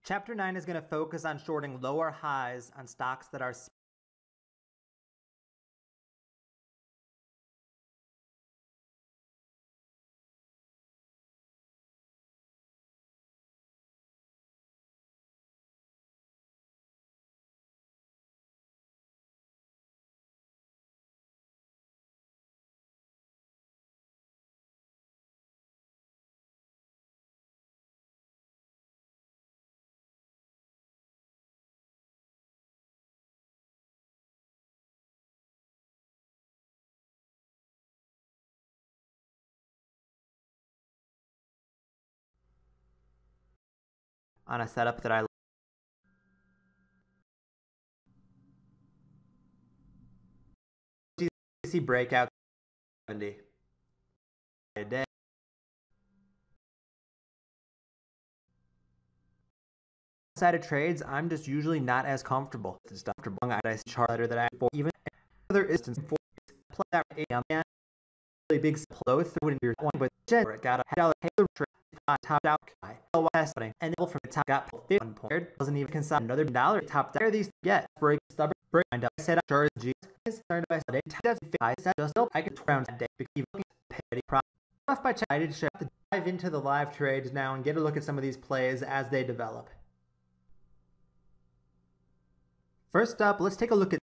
Chapter 9 is going to focus on shorting lower highs on stocks that are on a setup that I see breakout 70 a day. Sided trades, I'm just usually not as comfortable. It's comfortable. I see chart letter that I for even other instance for play that and really big flow through in your one, but it got a $1 trade top out happening and then from the top got 1 point. Doesn't even consider another $1 top there. These get break stubborn break and I said sure G is started by Sunday. I said just I could round that day because petty profit off by I did show to dive into the live trades now and get a look at some of these plays as they develop. First up, let's take a look at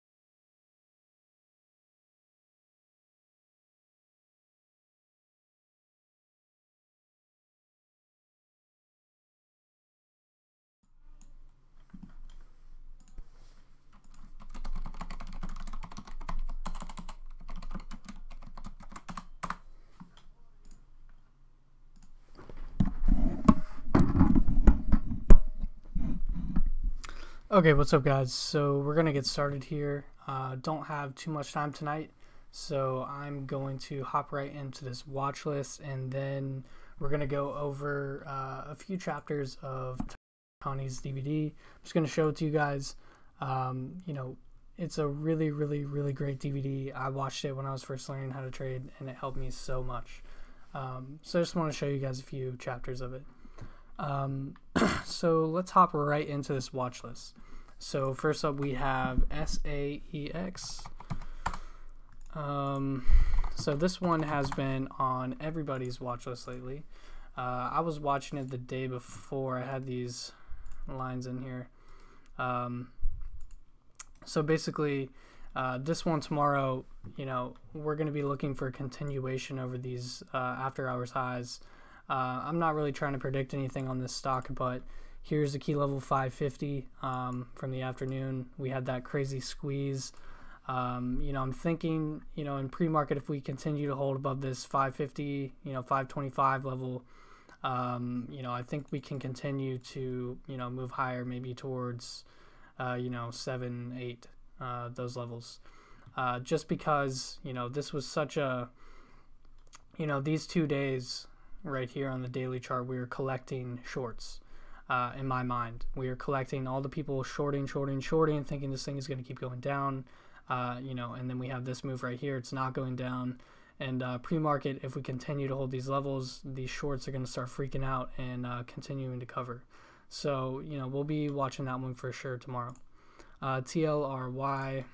Okay, what's up guys? So we're going to get started here. Don't have too much time tonight, so I'm going to hop right into this watch list and then we're going to go over a few chapters of Connie's DVD. I'm just going to show it to you guys. You know, it's a really great DVD. I watched it when I was first learning how to trade and it helped me so much. So I just want to show you guys a few chapters of it. So let's hop right into this watch list. So first up we have SAEX. So this one has been on everybody's watch list lately. I was watching it the day before. I had these lines in here. So basically this one tomorrow, you know, we're going to be looking for a continuation over these after hours highs. I'm not really trying to predict anything on this stock, but here's the key level 550 from the afternoon. We had that crazy squeeze. You know, I'm thinking, you know, in pre-market, if we continue to hold above this 550, you know, 525 level, you know, I think we can continue to, you know, move higher, maybe towards, you know, 7, 8, those levels. Just because, you know, this was such a, you know, these 2 days right here on the daily chart, we were collecting shorts. In my mind, we are collecting all the people shorting, thinking this thing is going to keep going down, you know, and then we have this move right here. It's not going down, and pre-market, if we continue to hold these levels, these shorts are going to start freaking out and continuing to cover. So, you know, we'll be watching that one for sure tomorrow. TLRY,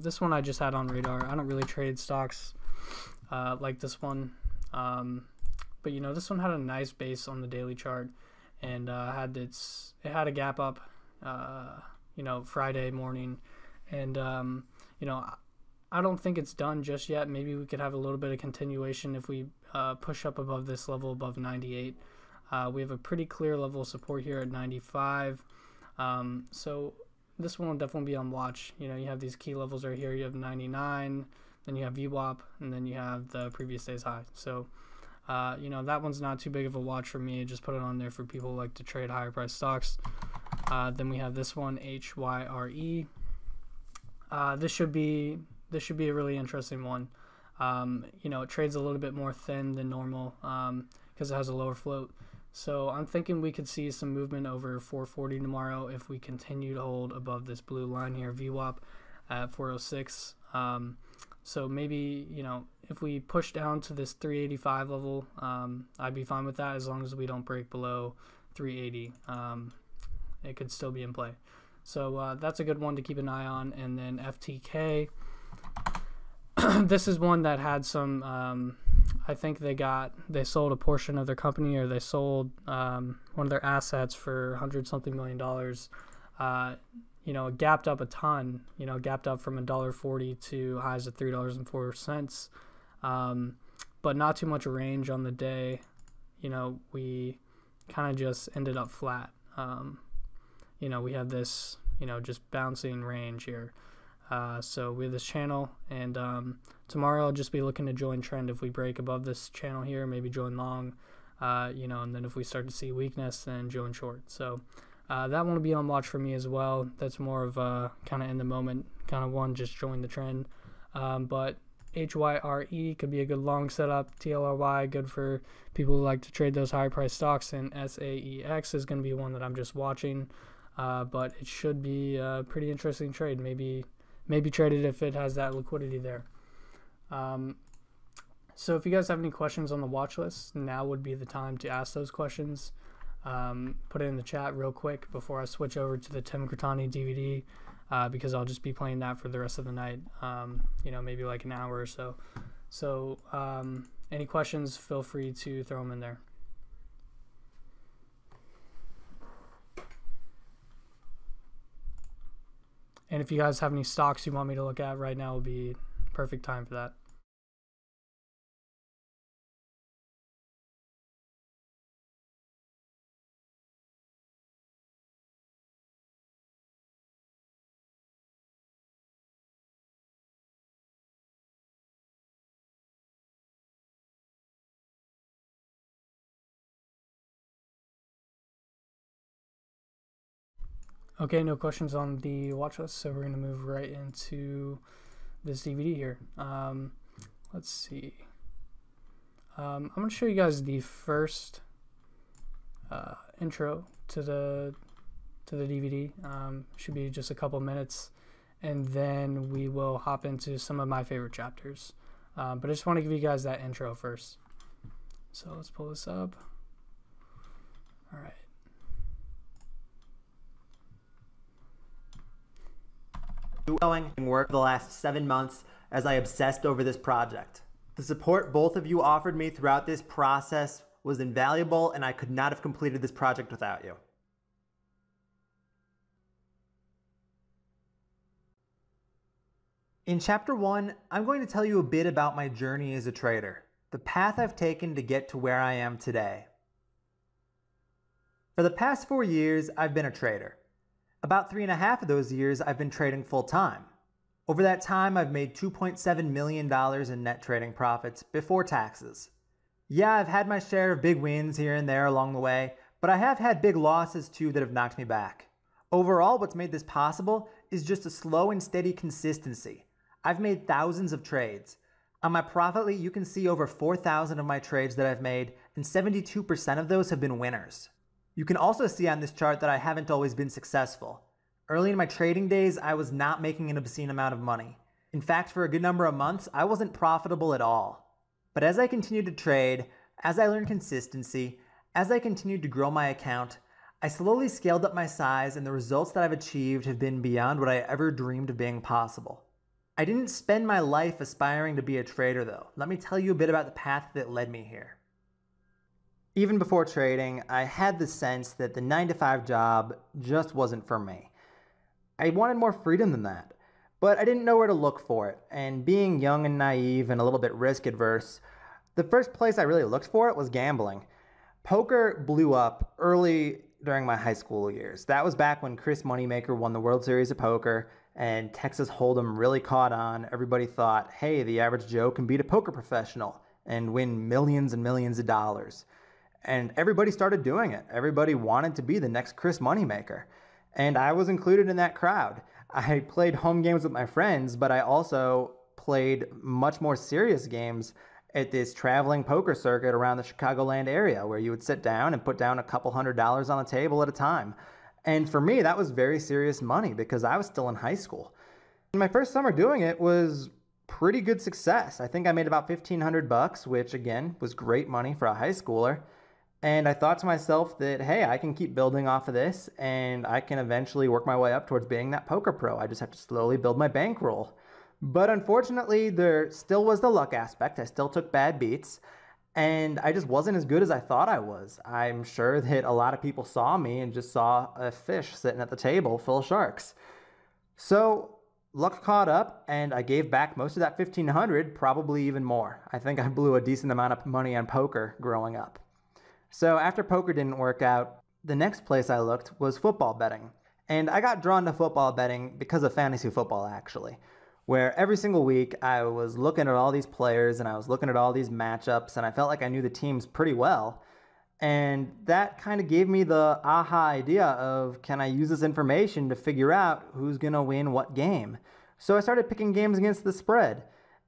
this one I just had on radar. I don't really trade stocks like this one, but you know, this one had a nice base on the daily chart. And it had a gap up, you know, Friday morning, and you know, I don't think it's done just yet. Maybe we could have a little bit of continuation if we push up above this level, above 98. We have a pretty clear level of support here at 95. So this one will definitely be on watch. You know, you have these key levels right here. You have 99, then you have VWAP, and then you have the previous day's high. So you know, that one's not too big of a watch for me. Just put it on there for people who like to trade higher price stocks. Then we have this one, HYRE. This should be a really interesting one. You know, it trades a little bit more thin than normal because it has a lower float. So I'm thinking we could see some movement over 440 tomorrow if we continue to hold above this blue line here, VWAP at 406. So maybe, you know, if we push down to this 385 level, I'd be fine with that as long as we don't break below 380. it could still be in play. So that's a good one to keep an eye on. And then FTK, this is one that had some, I think they sold a portion of their company, or they sold one of their assets for $100-something million. It gapped up a ton, gapped up from $1.40 to highs of $3.04. But not too much range on the day. We kind of just ended up flat. We have this, just bouncing range here. So we have this channel, and tomorrow I'll just be looking to join trend if we break above this channel here, maybe join long, and then if we start to see weakness, then join short. So that one will be on watch for me as well. That's more of a kind of in the moment kind of one, just join the trend. But HYRE could be a good long setup. TLRY, good for people who like to trade those high price stocks, and SAEX is going to be one that I'm just watching. But it should be a pretty interesting trade. Maybe trade it if it has that liquidity there. So if you guys have any questions on the watch list, now would be the time to ask those questions. Put it in the chat real quick before I switch over to the Tim Grittani DVD, because I'll just be playing that for the rest of the night, maybe like an hour or so. So any questions, feel free to throw them in there. And if you guys have any stocks you want me to look at right now, will be perfect time for that. Okay, no questions on the watch list, so we're going to move right into this DVD here. Let's see. I'm going to show you guys the first intro to the DVD. Should be just a couple minutes, and then we will hop into some of my favorite chapters. But I just want to give you guys that intro first. So let's pull this up. All right. Going work for the last 7 months as I obsessed over this project. The support both of you offered me throughout this process was invaluable, and I could not have completed this project without you. In Chapter 1, I'm going to tell you a bit about my journey as a trader, the path I've taken to get to where I am today. For the past 4 years, I've been a trader. About 3.5 of those years, I've been trading full-time. Over that time, I've made $2.7 million in net trading profits before taxes. Yeah, I've had my share of big wins here and there along the way, but I have had big losses too that have knocked me back. Overall, what's made this possible is just a slow and steady consistency. I've made thousands of trades. On my Profitly, you can see over 4,000 of my trades that I've made, and 72% of those have been winners. You can also see on this chart that I haven't always been successful. Early in my trading days, I was not making an obscene amount of money. In fact, for a good number of months, I wasn't profitable at all. But as I continued to trade, as I learned consistency, as I continued to grow my account, I slowly scaled up my size, and the results that I've achieved have been beyond what I ever dreamed of being possible. I didn't spend my life aspiring to be a trader though. Let me tell you a bit about the path that led me here. Even before trading, I had the sense that the 9-to-5 job just wasn't for me. I wanted more freedom than that, but I didn't know where to look for it, and being young and naive and a little bit risk adverse, the first place I really looked for it was gambling. Poker blew up early during my high school years. That was back when Chris Moneymaker won the World Series of Poker, and Texas Hold'em really caught on. Everybody thought, hey, the average Joe can beat a poker professional and win millions and millions of dollars. And everybody started doing it. Everybody wanted to be the next Chris Moneymaker. And I was included in that crowd. I played home games with my friends, but I also played much more serious games at this traveling poker circuit around the Chicagoland area, where you would sit down and put down a couple $100s on a table at a time. And for me, that was very serious money because I was still in high school. And my first summer doing it was pretty good success. I think I made about $1,500, which again was great money for a high schooler. And I thought to myself that, hey, I can keep building off of this and I can eventually work my way up towards being that poker pro. I just have to slowly build my bankroll. But unfortunately, there still was the luck aspect. I still took bad beats and I just wasn't as good as I thought I was. I'm sure that a lot of people saw me and just saw a fish sitting at the table full of sharks. So luck caught up and I gave back most of that 1,500, probably even more. I think I blew a decent amount of money on poker growing up. So after poker didn't work out, the next place I looked was football betting. And I got drawn to football betting because of fantasy football, actually, where every single week I was looking at all these players and I was looking at all these matchups and I felt like I knew the teams pretty well. And that kind of gave me the aha idea of, can I use this information to figure out who's going to win what game? So I started picking games against the spread.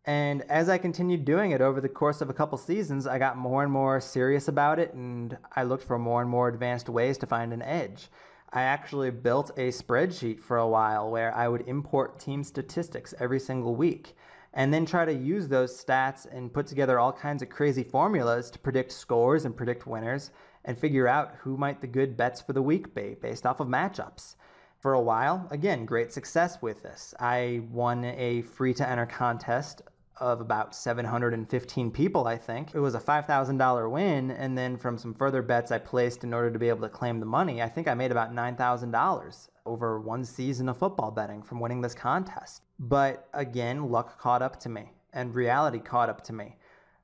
And as I continued doing it over the course of a couple seasons, I got more and more serious about it, and I looked for more and more advanced ways to find an edge. I actually built a spreadsheet for a while where I would import team statistics every single week, and then try to use those stats and put together all kinds of crazy formulas to predict scores and predict winners, and figure out who might the good bets for the week be based off of matchups. For a while, again, great success with this. I won a free-to-enter contest of about 715 people, I think. It was a $5,000 win, and then from some further bets I placed in order to be able to claim the money, I think I made about $9,000 over one season of football betting from winning this contest. But again, luck caught up to me, and reality caught up to me.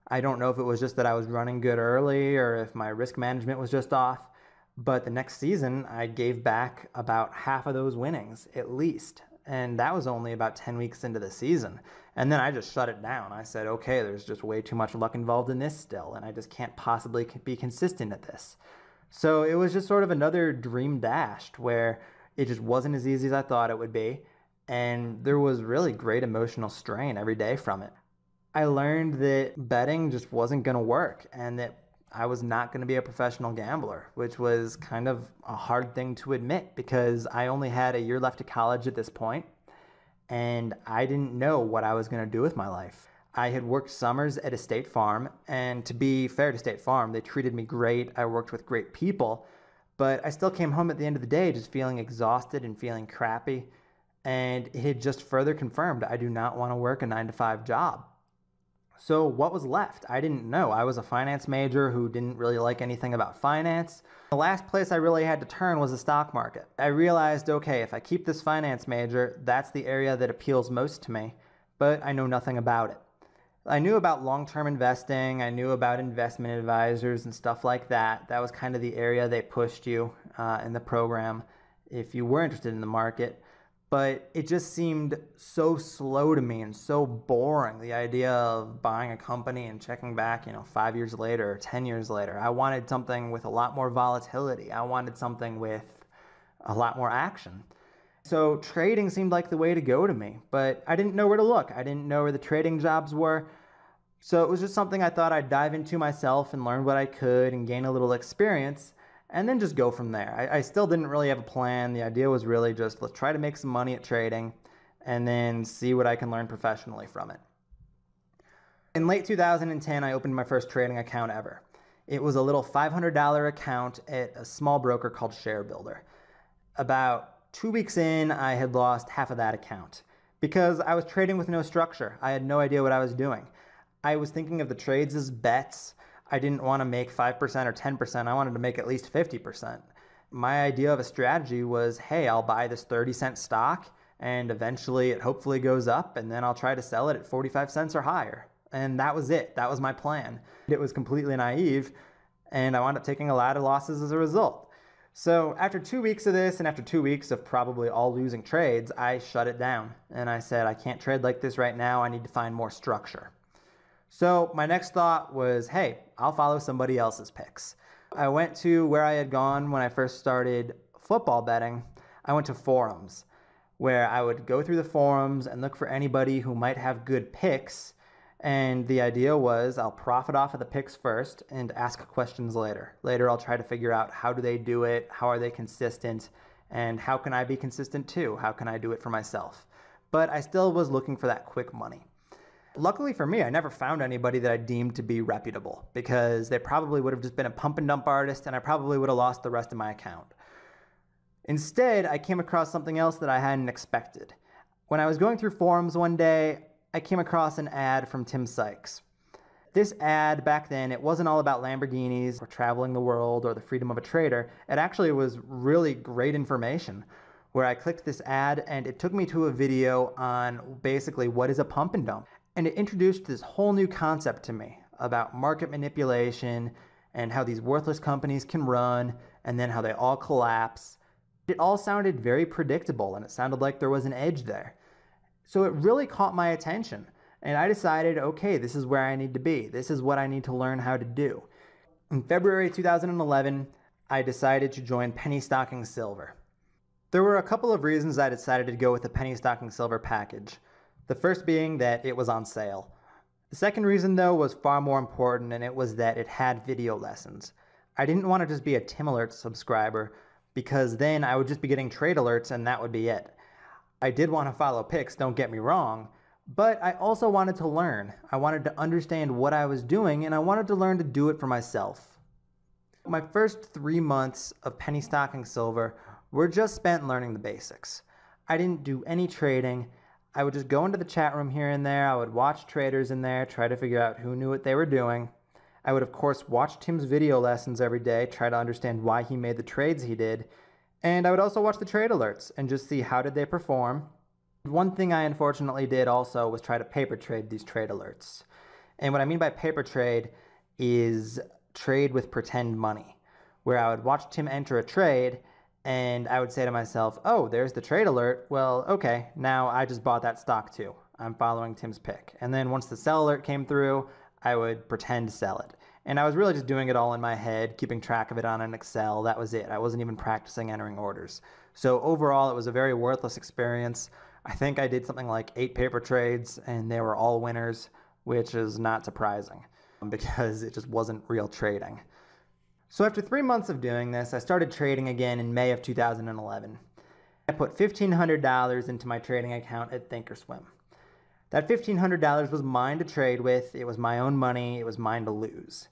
I don't know if it was just that I was running good early or if my risk management was just off, but the next season I gave back about half of those winnings, at least. And that was only about 10 weeks into the season. And then I just shut it down. I said, okay, there's just way too much luck involved in this still, and I just can't possibly be consistent at this. So it was just sort of another dream dashed where it just wasn't as easy as I thought it would be. And there was really great emotional strain every day from it. I learned that betting just wasn't going to work and that I was not going to be a professional gambler, which was kind of a hard thing to admit because I only had a year left of college at this point, and I didn't know what I was going to do with my life. I had worked summers at a State Farm, and to be fair to State Farm, they treated me great. I worked with great people, but I still came home at the end of the day just feeling exhausted and feeling crappy, and it had just further confirmed I do not want to work a 9-to-5 job. So what was left? I didn't know. I was a finance major who didn't really like anything about finance. The last place I really had to turn was the stock market. I realized, okay, if I keep this finance major, that's the area that appeals most to me, but I know nothing about it. I knew about long-term investing. I knew about investment advisors and stuff like that. That was kind of the area they pushed you in the program if you were interested in the market. But it just seemed so slow to me and so boring, the idea of buying a company and checking back, 5 years later or 10 years later. I wanted something with a lot more volatility. I wanted something with a lot more action. So trading seemed like the way to go to me, but I didn't know where to look. I didn't know where the trading jobs were. So it was just something I thought I'd dive into myself and learn what I could and gain a little experience, and then just go from there. I still didn't really have a plan. The idea was really just, let's try to make some money at trading and then see what I can learn professionally from it. In late 2010, I opened my first trading account ever. It was a little $500 account at a small broker called ShareBuilder. About 2 weeks in, I had lost half of that account because I was trading with no structure. I had no idea what I was doing. I was thinking of the trades as bets. I didn't want to make 5% or 10%. I wanted to make at least 50%. My idea of a strategy was, hey, I'll buy this 30-cent stock and eventually it hopefully goes up and then I'll try to sell it at 45 cents or higher. And that was it. That was my plan. It was completely naive and I wound up taking a lot of losses as a result. So after 2 weeks of this and after 2 weeks of probably all losing trades, I shut it down and I said, I can't trade like this right now. I need to find more structure. So my next thought was, hey, I'll follow somebody else's picks. I went to where I had gone when I first started football betting. I went to forums where I would go through the forums and look for anybody who might have good picks. And the idea was I'll profit off of the picks first and ask questions later. Later, I'll try to figure out how do they do it, how are they consistent, and how can I be consistent too? How can I do it for myself? But I still was looking for that quick money. Luckily for me, I never found anybody that I deemed to be reputable because they probably would have just been a pump and dump artist and I probably would have lost the rest of my account. Instead, I came across something else that I hadn't expected. When I was going through forums one day, I came across an ad from Tim Sykes. This ad back then, it wasn't all about Lamborghinis or traveling the world or the freedom of a trader. It actually was really great information where I clicked this ad and it took me to a video on basically what is a pump and dump. And it introduced this whole new concept to me about market manipulation and how these worthless companies can run and then how they all collapse. It all sounded very predictable and it sounded like there was an edge there. So it really caught my attention. And I decided, okay, this is where I need to be. This is what I need to learn how to do. In February 2011, I decided to join Penny Stocking Silver. There were a couple of reasons I decided to go with the Penny Stocking Silver package. The first being that it was on sale. The second reason, though, was far more important, and it was that it had video lessons. I didn't want to just be a Tim Alerts subscriber, because then I would just be getting trade alerts and that would be it. I did want to follow picks, don't get me wrong, but I also wanted to learn. I wanted to understand what I was doing, and I wanted to learn to do it for myself. My first 3 months of Penny Stocking Silver were just spent learning the basics. I didn't do any trading. I would just go into the chat room here and there. I would watch traders in there, try to figure out who knew what they were doing. I would, of course, watch Tim's video lessons every day, try to understand why he made the trades he did. And I would also watch the trade alerts and just see how did they perform. One thing I unfortunately did also was try to paper trade these trade alerts. And what I mean by paper trade is trade with pretend money, where I would watch Tim enter a trade and I would say to myself, oh, there's the trade alert. Well, okay, now I just bought that stock too. I'm following Tim's pick. And then once the sell alert came through, I would pretend to sell it. And I was really just doing it all in my head, keeping track of it on an Excel. That was it. I wasn't even practicing entering orders. So overall, it was a very worthless experience. I think I did something like 8 paper trades and they were all winners, which is not surprising because it just wasn't real trading. So after 3 months of doing this, I started trading again in May of 2011. I put $1,500 into my trading account at Thinkorswim. That $1,500 was mine to trade with. It was my own money. It was mine to lose.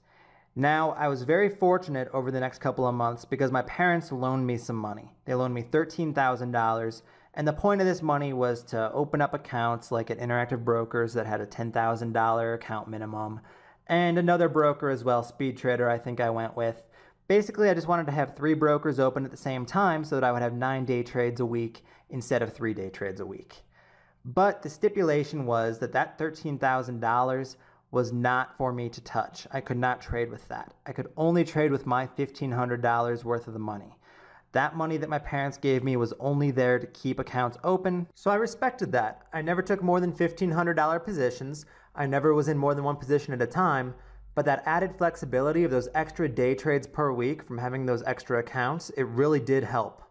Now, I was very fortunate over the next couple of months because my parents loaned me some money. They loaned me $13,000. And the point of this money was to open up accounts like at Interactive Brokers that had a $10,000 account minimum, and another broker as well, Speed Trader, I think I went with. Basically, I just wanted to have 3 brokers open at the same time so that I would have 9 day trades a week instead of 3 day trades a week. But the stipulation was that that $13,000 was not for me to touch. I could not trade with that. I could only trade with my $1,500 worth of the money. That money that my parents gave me was only there to keep accounts open, so I respected that. I never took more than $1,500 positions. I never was in more than one position at a time, but that added flexibility of those extra day trades per week from having those extra accounts, it really did help.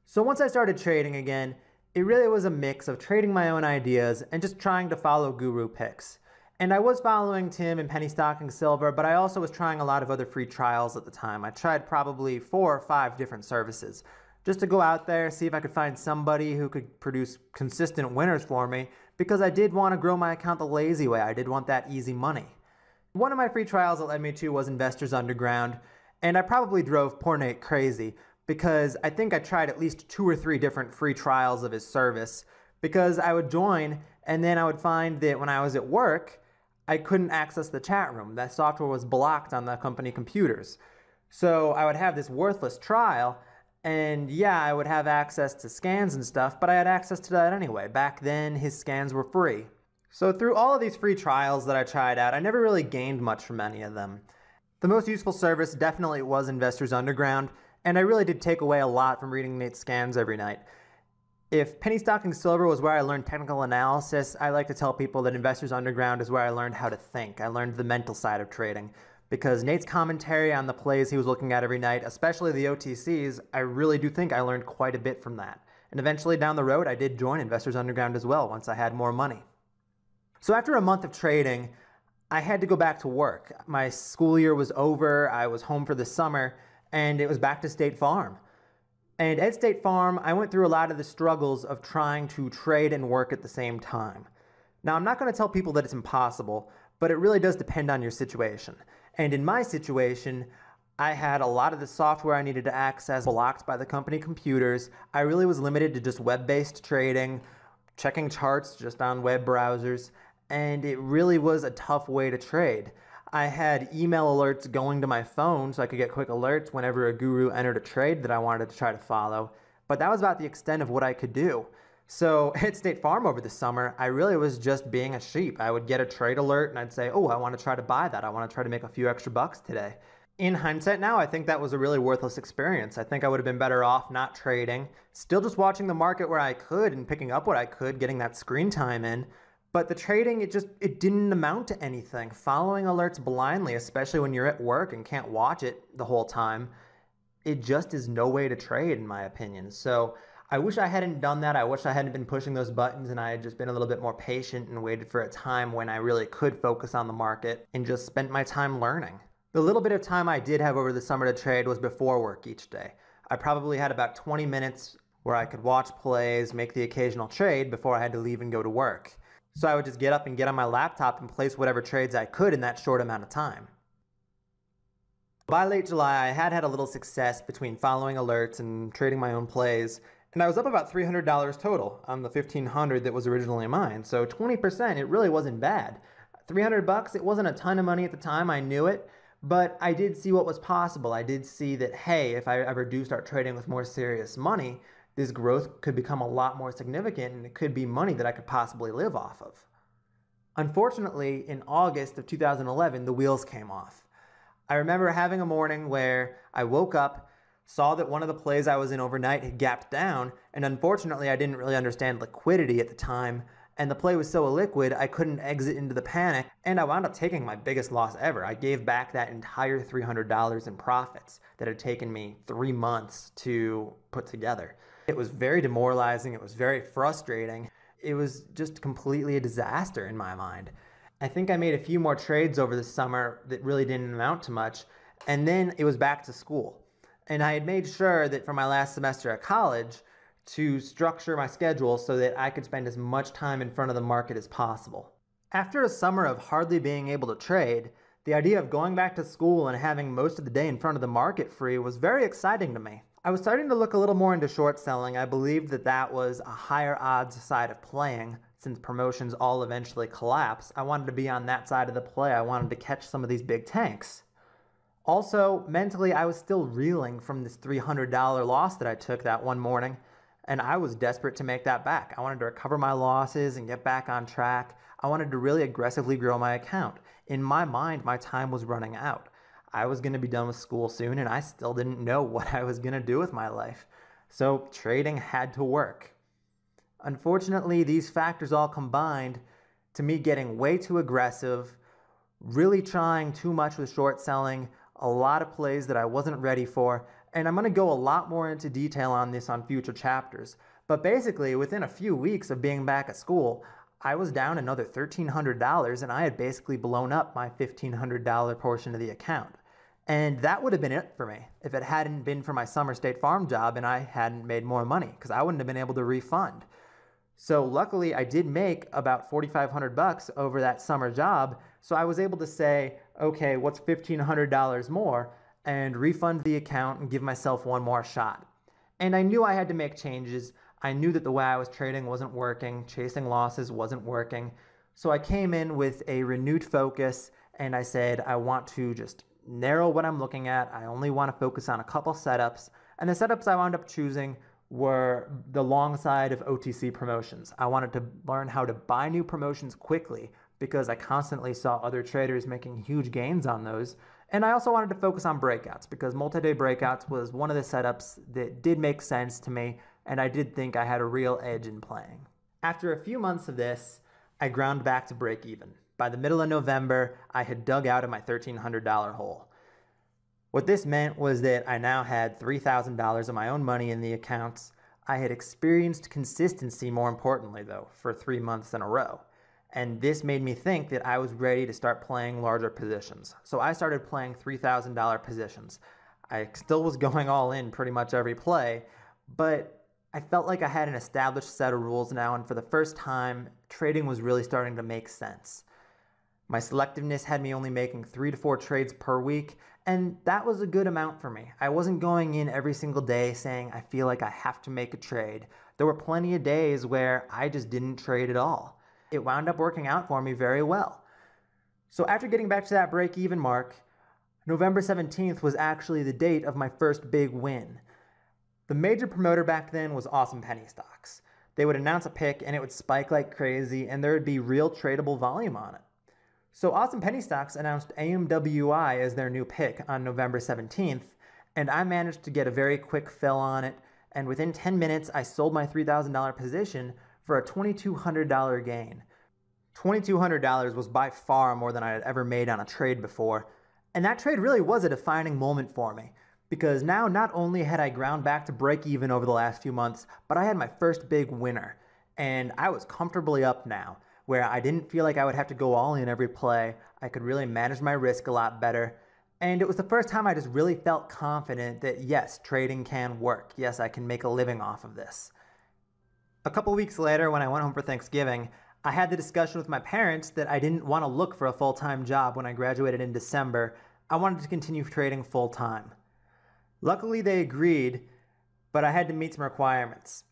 So once I started trading again, it really was a mix of trading my own ideas and just trying to follow guru picks. And I was following Tim and Penny Stocking Silver, but I also was trying a lot of other free trials at the time. I tried probably 4 or 5 different services just to go out there, see if I could find somebody who could produce consistent winners for me, because I did want to grow my account the lazy way. I did want that easy money. One of my free trials that led me to was Investors Underground, and I probably drove poor Nate crazy because I think I tried at least 2 or 3 different free trials of his service, because I would join and then I would find that when I was at work, I couldn't access the chat room. That software was blocked on the company computers. So I would have this worthless trial, and yeah, I would have access to scans and stuff, but I had access to that anyway. Back then, his scans were free. So through all of these free trials that I tried out, I never really gained much from any of them. The most useful service definitely was Investors Underground, and I really did take away a lot from reading Nate's scans every night. If Penny Stocking Silver was where I learned technical analysis, I like to tell people that Investors Underground is where I learned how to think. I learned the mental side of trading. Because Nate's commentary on the plays he was looking at every night, especially the OTCs, I really do think I learned quite a bit from that. And eventually down the road, I did join Investors Underground as well once I had more money. So after a month of trading, I had to go back to work. My school year was over, I was home for the summer, and it was back to State Farm. And at State Farm, I went through a lot of the struggles of trying to trade and work at the same time. Now, I'm not going to tell people that it's impossible, but it really does depend on your situation. And in my situation, I had a lot of the software I needed to access blocked by the company computers. I really was limited to just web-based trading, checking charts just on web browsers, and it really was a tough way to trade. I had email alerts going to my phone so I could get quick alerts whenever a guru entered a trade that I wanted to try to follow, but that was about the extent of what I could do. So at State Farm over the summer, I really was just being a sheep. I would get a trade alert and I'd say, oh, I want to try to buy that. I want to try to make a few extra bucks today. In hindsight now, I think that was a really worthless experience. I think I would have been better off not trading, still just watching the market where I could and picking up what I could, getting that screen time in. But the trading, it didn't amount to anything. Following alerts blindly, especially when you're at work and can't watch it the whole time, it just is no way to trade in my opinion. So I wish I hadn't done that. I wish I hadn't been pushing those buttons and I had just been a little bit more patient and waited for a time when I really could focus on the market and just spent my time learning. The little bit of time I did have over the summer to trade was before work each day. I probably had about 20 minutes where I could watch plays, make the occasional trade before I had to leave and go to work. So I would just get up and get on my laptop and place whatever trades I could in that short amount of time. By late July, I had a little success between following alerts and trading my own plays, and I was up about $300 total on the $1,500 that was originally mine. So 20%, it really wasn't bad. $300, it wasn't a ton of money at the time, I knew it, but I did see what was possible. I did see that, hey, if I ever do start trading with more serious money, this growth could become a lot more significant and it could be money that I could possibly live off of. Unfortunately, in August of 2011, the wheels came off. I remember having a morning where I woke up, saw that one of the plays I was in overnight had gapped down, and unfortunately I didn't really understand liquidity at the time, and the play was so illiquid I couldn't exit into the panic, and I wound up taking my biggest loss ever. I gave back that entire $300 in profits that had taken me 3 months to put together. It was very demoralizing, it was very frustrating, it was just completely a disaster in my mind. I think I made a few more trades over the summer that really didn't amount to much, and then it was back to school. And I had made sure that for my last semester at college to structure my schedule so that I could spend as much time in front of the market as possible. After a summer of hardly being able to trade, the idea of going back to school and having most of the day in front of the market free was very exciting to me. I was starting to look a little more into short selling. I believed that that was a higher odds side of playing. Since promotions all eventually collapse, I wanted to be on that side of the play. I wanted to catch some of these big tanks. Also, mentally, I was still reeling from this $300 loss that I took that one morning, and I was desperate to make that back. I wanted to recover my losses and get back on track. I wanted to really aggressively grow my account. In my mind, my time was running out. I was going to be done with school soon, and I still didn't know what I was going to do with my life. So trading had to work. Unfortunately, these factors all combined to me getting way too aggressive, really trying too much with short selling, a lot of plays that I wasn't ready for, and I'm going to go a lot more into detail on this on future chapters. But basically, within a few weeks of being back at school, I was down another $1,300 and I had basically blown up my $1,500 portion of the account. And that would have been it for me if it hadn't been for my summer State Farm job and I hadn't made more money, because I wouldn't have been able to refund. So luckily I did make about $4,500 over that summer job, so I was able to say, okay, what's $1,500 more, and refund the account and give myself one more shot. And I knew I had to make changes. I knew that the way I was trading wasn't working, chasing losses wasn't working. So I came in with a renewed focus and I said, I want to just narrow what I'm looking at. I only want to focus on a couple setups. And the setups I wound up choosing were the long side of OTC promotions. I wanted to learn how to buy new promotions quickly because I constantly saw other traders making huge gains on those. And I also wanted to focus on breakouts because multi-day breakouts was one of the setups that did make sense to me, and I did think I had a real edge in playing. After a few months of this, I ground back to break even. By the middle of November, I had dug out of my $1,300 hole. What this meant was that I now had $3,000 of my own money in the accounts. I had experienced consistency, more importantly though, for 3 months in a row. And this made me think that I was ready to start playing larger positions. So I started playing $3,000 positions. I still was going all in pretty much every play, but I felt like I had an established set of rules now, and for the first time, trading was really starting to make sense. My selectiveness had me only making 3 to 4 trades per week, and that was a good amount for me. I wasn't going in every single day saying I feel like I have to make a trade. There were plenty of days where I just didn't trade at all. It wound up working out for me very well. So after getting back to that break-even mark, November 17th was actually the date of my first big win. The major promoter back then was Awesome Penny Stocks. They would announce a pick and it would spike like crazy, and there would be real tradable volume on it. So Awesome Penny Stocks announced AMWI as their new pick on November 17th, and I managed to get a very quick fill on it, and within 10 minutes I sold my $3,000 position for a $2,200 gain. $2,200 was by far more than I had ever made on a trade before, and that trade really was a defining moment for me, because now not only had I ground back to break even over the last few months, but I had my first big winner, and I was comfortably up now, where I didn't feel like I would have to go all in every play. I could really manage my risk a lot better, and it was the first time I just really felt confident that yes, trading can work. Yes, I can make a living off of this. A couple weeks later, when I went home for Thanksgiving, I had the discussion with my parents that I didn't want to look for a full-time job when I graduated in December. I wanted to continue trading full-time. Luckily, they agreed, but I had to meet some requirements.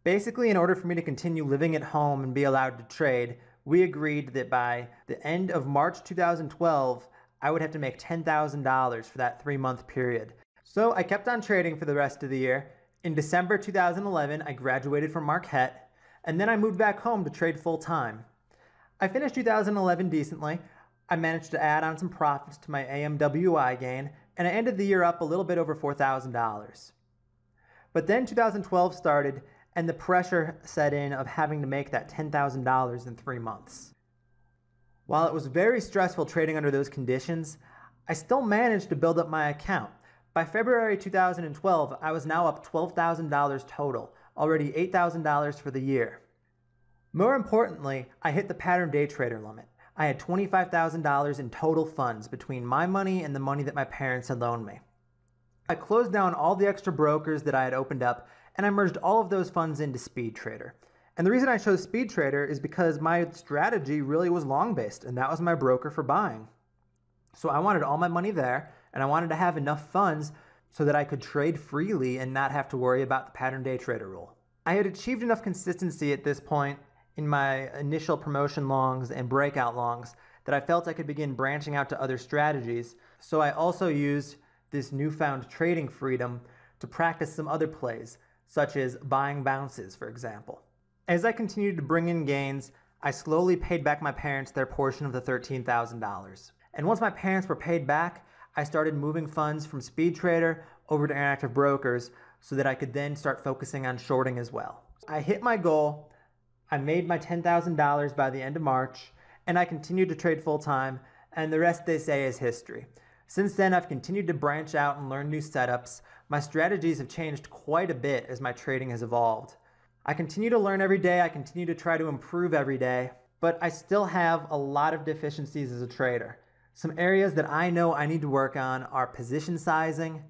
Basically, in order for me to continue living at home and be allowed to trade, we agreed that by the end of March 2012, I would have to make $10,000 for that 3-month period. So I kept on trading for the rest of the year. In December 2011, I graduated from Marquette, and then I moved back home to trade full-time. I finished 2011 decently. I managed to add on some profits to my AMWI gain, and I ended the year up a little bit over $4,000. But then 2012 started, and the pressure set in of having to make that $10,000 in 3 months. While it was very stressful trading under those conditions, I still managed to build up my account. By February 2012, I was now up $12,000 total, already $8,000 for the year. More importantly, I hit the pattern day trader limit. I had $25,000 in total funds between my money and the money that my parents had loaned me. I closed down all the extra brokers that I had opened up, and I merged all of those funds into Speed Trader. And the reason I chose Speed Trader is because my strategy really was long-based, and that was my broker for buying. So I wanted all my money there, and I wanted to have enough funds so that I could trade freely and not have to worry about the pattern day trader rule. I had achieved enough consistency at this point in my initial promotion longs and breakout longs that I felt I could begin branching out to other strategies, so I also used this newfound trading freedom to practice some other plays, such as buying bounces, for example. As I continued to bring in gains, I slowly paid back my parents their portion of the $13,000. And once my parents were paid back, I started moving funds from Speed Trader over to Interactive Brokers so that I could then start focusing on shorting as well. I hit my goal, I made my $10,000 by the end of March, and I continued to trade full-time, and the rest, they say, is history. Since then, I've continued to branch out and learn new setups. My strategies have changed quite a bit as my trading has evolved. I continue to learn every day, I continue to try to improve every day, but I still have a lot of deficiencies as a trader. Some areas that I know I need to work on are position sizing,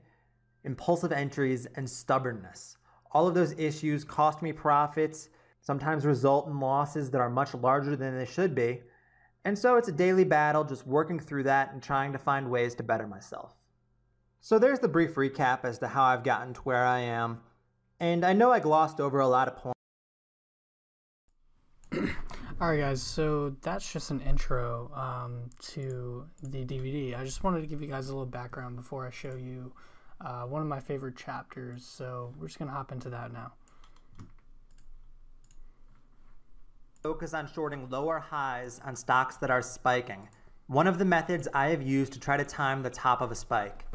impulsive entries, and stubbornness. All of those issues cost me profits, sometimes result in losses that are much larger than they should be, and so it's a daily battle just working through that and trying to find ways to better myself. So there's the brief recap as to how I've gotten to where I am, and I know I glossed over a lot of points. Alright guys, so that's just an intro to the DVD. I just wanted to give you guys a little background before I show you one of my favorite chapters, so we're just going to hop into that now. Focus on shorting lower highs on stocks that are spiking. One of the methods I have used to try to time the top of a spike.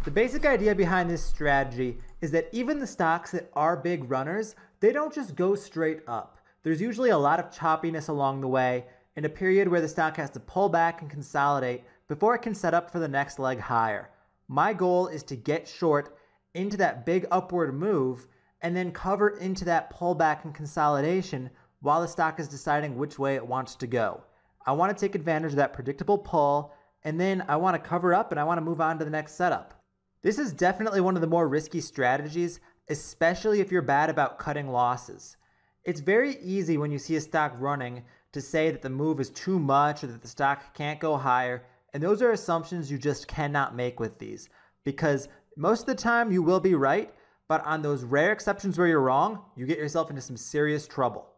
The basic idea behind this strategy is that even the stocks that are big runners, they don't just go straight up. There's usually a lot of choppiness along the way and a period where the stock has to pull back and consolidate before it can set up for the next leg higher. My goal is to get short into that big upward move and then cover into that pullback and consolidation while the stock is deciding which way it wants to go. I want to take advantage of that predictable pull, and then I want to cover up and I want to move on to the next setup. This is definitely one of the more risky strategies. especially if you're bad about cutting losses. It's very easy when you see a stock running to say that the move is too much or that the stock can't go higher, and those are assumptions you just cannot make with these, because most of the time you will be right, but on those rare exceptions where you're wrong, you get yourself into some serious trouble.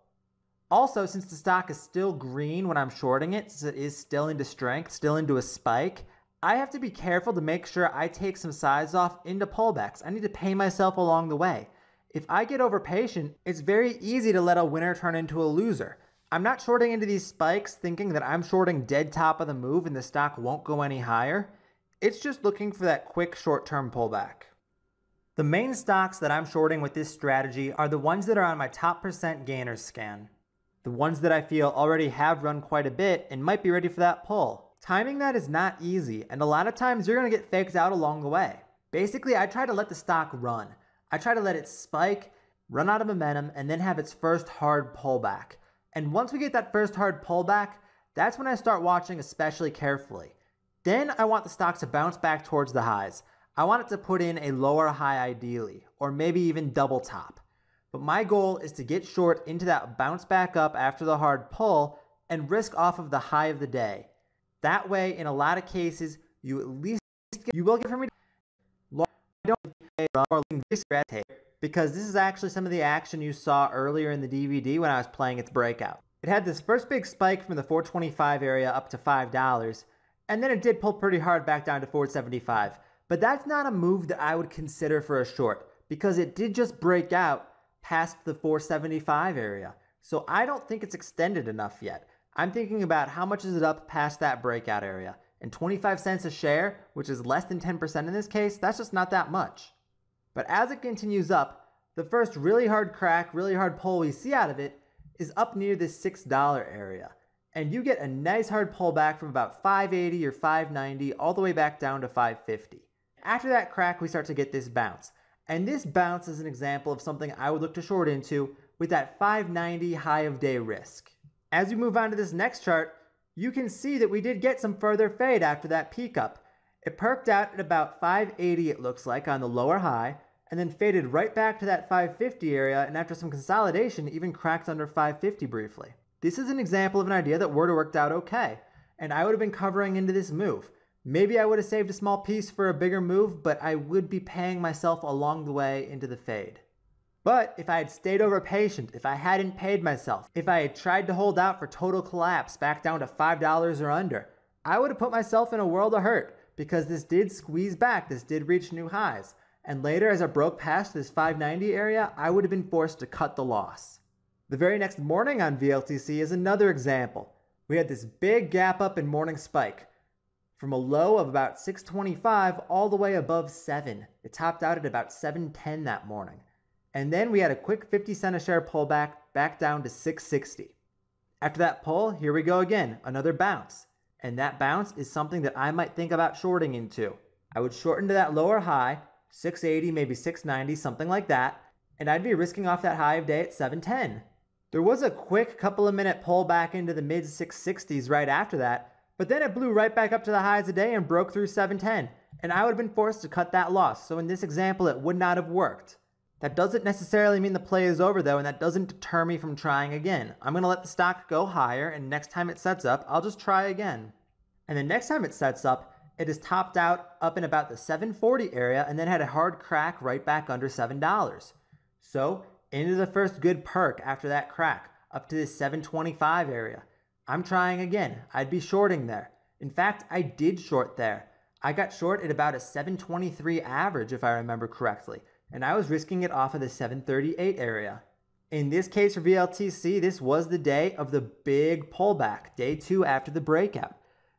Also, since the stock is still green when I'm shorting it, since it is still into strength, still into a spike, I have to be careful to make sure I take some size off into pullbacks. I need to pay myself along the way. If I get over patient, it's very easy to let a winner turn into a loser. I'm not shorting into these spikes thinking that I'm shorting dead top of the move and the stock won't go any higher. It's just looking for that quick short-term pullback. The main stocks that I'm shorting with this strategy are the ones that are on my top percent gainers scan. The ones that I feel already have run quite a bit and might be ready for that pull. Timing that is not easy, and a lot of times you're going to get faked out along the way. Basically, I try to let the stock run. I try to let it spike, run out of momentum, and then have its first hard pullback. And once we get that first hard pullback, that's when I start watching especially carefully. Then I want the stock to bounce back towards the highs. I want it to put in a lower high ideally, or maybe even double top. But my goal is to get short into that bounce back up after the hard pull and risk off of the high of the day. That way, in a lot of cases, you will get from me because this is actually some of the action you saw earlier in the DVD when I was playing its breakout. It had this first big spike from the 425 area up to $5, and then it did pull pretty hard back down to 475. But that's not a move that I would consider for a short, because it did just break out past the 475 area. So I don't think it's extended enough yet. I'm thinking about how much is it up past that breakout area. And 25 cents a share, which is less than 10% in this case, that's just not that much. But as it continues up, the first really hard crack, really hard pull we see out of it is up near this $6 area. And you get a nice hard pullback from about 580 or 590 all the way back down to 550. After that crack, we start to get this bounce. And this bounce is an example of something I would look to short into with that 590 high of day risk. As we move on to this next chart, you can see that we did get some further fade after that peak up. It perked out at about 580 it looks like on the lower high, and then faded right back to that 550 area, and after some consolidation even cracked under 550 briefly. This is an example of an idea that would have worked out okay, and I would have been covering into this move. Maybe I would have saved a small piece for a bigger move, but I would be paying myself along the way into the fade. But if I had stayed over patient, if I hadn't paid myself, if I had tried to hold out for total collapse back down to $5 or under, I would have put myself in a world of hurt, because this did squeeze back, this did reach new highs. And later, as I broke past this 590 area, I would have been forced to cut the loss. The very next morning on VLTC is another example. We had this big gap up in morning spike. From a low of about 625 all the way above 7. It topped out at about 710 that morning. And then we had a quick 50 cent a share pullback back down to 660. After that pull, here we go again, another bounce. And that bounce is something that I might think about shorting into. I would short into that lower high, 680, maybe 690, something like that, and I'd be risking off that high of day at 710. There was a quick couple of minute pull back into the mid 660s right after that, but then it blew right back up to the highs of the day and broke through 710, and I would have been forced to cut that loss. So in this example, it would not have worked. That doesn't necessarily mean the play is over though, and that doesn't deter me from trying again. I'm going to let the stock go higher, and next time it sets up, I'll just try again. And the next time it sets up, it is topped out up in about the 740 area and then had a hard crack right back under $7. So into the first good perk after that crack, up to this 725 area. I'm trying again. I'd be shorting there. In fact, I did short there. I got short at about a 723 average if I remember correctly, and I was risking it off of the 738 area. In this case for VLTC, this was the day of the big pullback, day 2 after the breakout.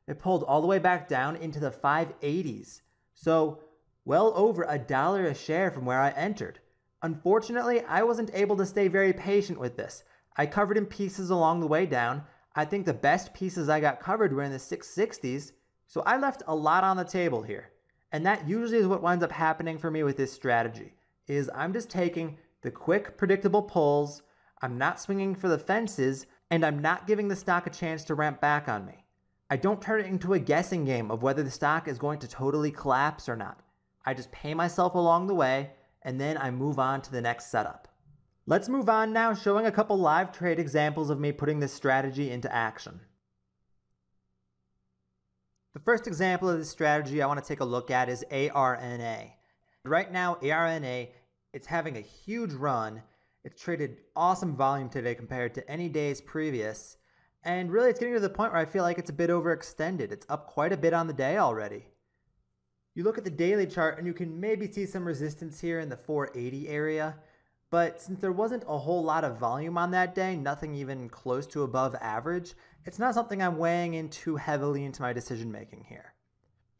It pulled all the way back down into the 580s. So well over $1 a share from where I entered. Unfortunately, I wasn't able to stay very patient with this. I covered in pieces along the way down. I think the best pieces I got covered were in the 660s, so I left a lot on the table here. And that usually is what winds up happening for me with this strategy, is I'm just taking the quick, predictable pulls, I'm not swinging for the fences, and I'm not giving the stock a chance to ramp back on me. I don't turn it into a guessing game of whether the stock is going to totally collapse or not. I just pay myself along the way and then I move on to the next setup. Let's move on now, showing a couple live trade examples of me putting this strategy into action. The first example of this strategy I want to take a look at is ARNA. Right now, ARNA, it's having a huge run. It's traded awesome volume today compared to any days previous. And really, it's getting to the point where I feel like it's a bit overextended. It's up quite a bit on the day already. You look at the daily chart and you can maybe see some resistance here in the 480 area. But since there wasn't a whole lot of volume on that day, nothing even close to above average, it's not something I'm weighing in too heavily into my decision making here.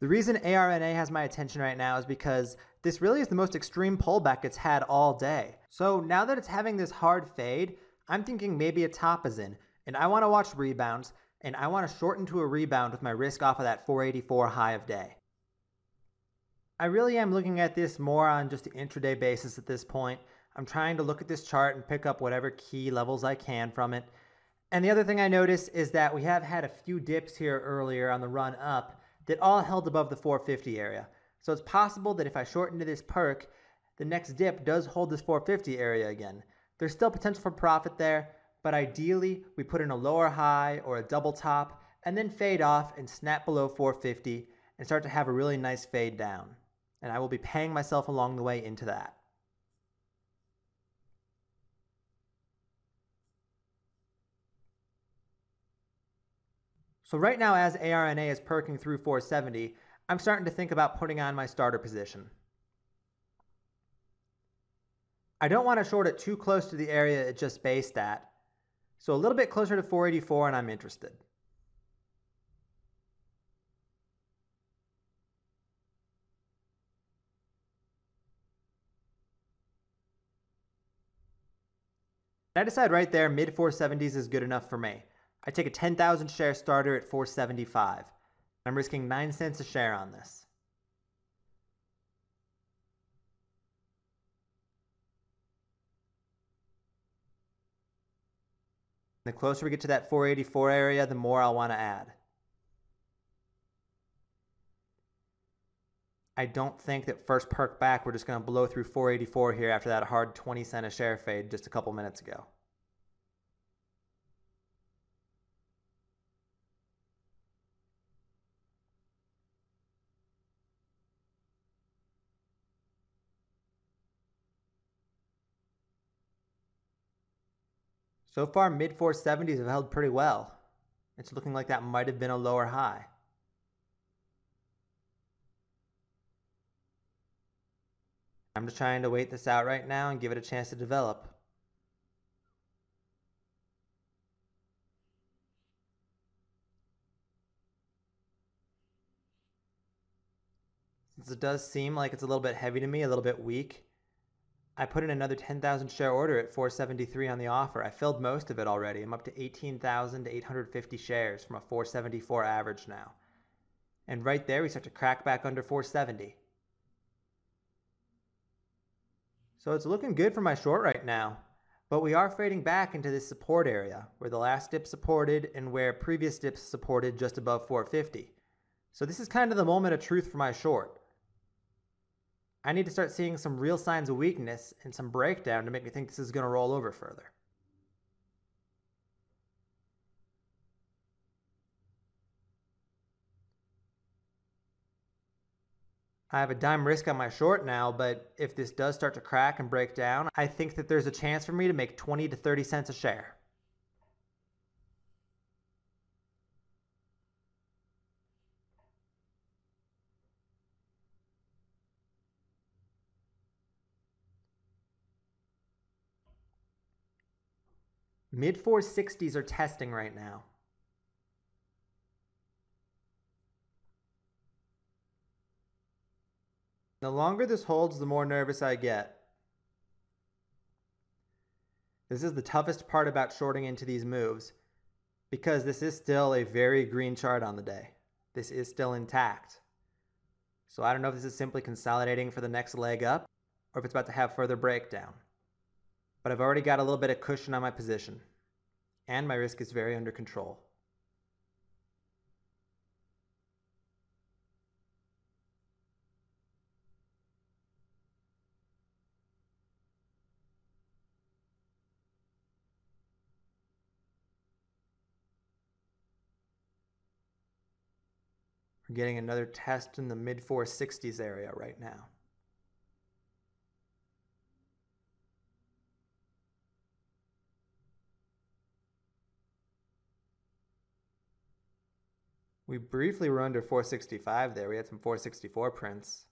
The reason ARNA has my attention right now is because this really is the most extreme pullback it's had all day. So now that it's having this hard fade, I'm thinking maybe a top is in, and I want to watch rebounds, and I want to short into a rebound with my risk off of that 484 high of day. I really am looking at this more on just the intraday basis at this point. I'm trying to look at this chart and pick up whatever key levels I can from it. And the other thing I noticed is that we have had a few dips here earlier on the run up that all held above the 450 area. So it's possible that if I short into this perk, the next dip does hold this 450 area again. There's still potential for profit there, but ideally we put in a lower high or a double top and then fade off and snap below 450 and start to have a really nice fade down. And I will be paying myself along the way into that. So right now, as ARNA is perking through 470, I'm starting to think about putting on my starter position. I don't want to short it too close to the area it just based at, so a little bit closer to 484 and I'm interested. I decide right there mid 470s is good enough for me. I take a 10,000 share starter at 475. I'm risking 9 cents a share on this. The closer we get to that 484 area, the more I'll want to add. I don't think that first perk back we're just going to blow through 484 here after that hard 20 cent a share fade just a couple minutes ago. So far, mid 470s have held pretty well. It's looking like that might have been a lower high. I'm just trying to wait this out right now and give it a chance to develop. Since it does seem like it's a little bit heavy to me, a little bit weak, I put in another 10,000 share order at 473 on the offer. I filled most of it already. I'm up to 18,850 shares from a 474 average now. And right there, we start to crack back under 470. So it's looking good for my short right now, but we are fading back into this support area where the last dip supported and where previous dips supported just above 450. So this is kind of the moment of truth for my short. I need to start seeing some real signs of weakness and some breakdown to make me think this is going to roll over further. I have a dime risk on my short now, but if this does start to crack and break down, I think that there's a chance for me to make 20 to 30 cents a share. Mid 460s are testing right now. The longer this holds, the more nervous I get. This is the toughest part about shorting into these moves, because this is still a very green chart on the day. This is still intact. So I don't know if this is simply consolidating for the next leg up, or if it's about to have further breakdown. But I've already got a little bit of cushion on my position, and my risk is very under control. We're getting another test in the mid 460s area right now. We briefly were under 465 there. We had some 464 prints.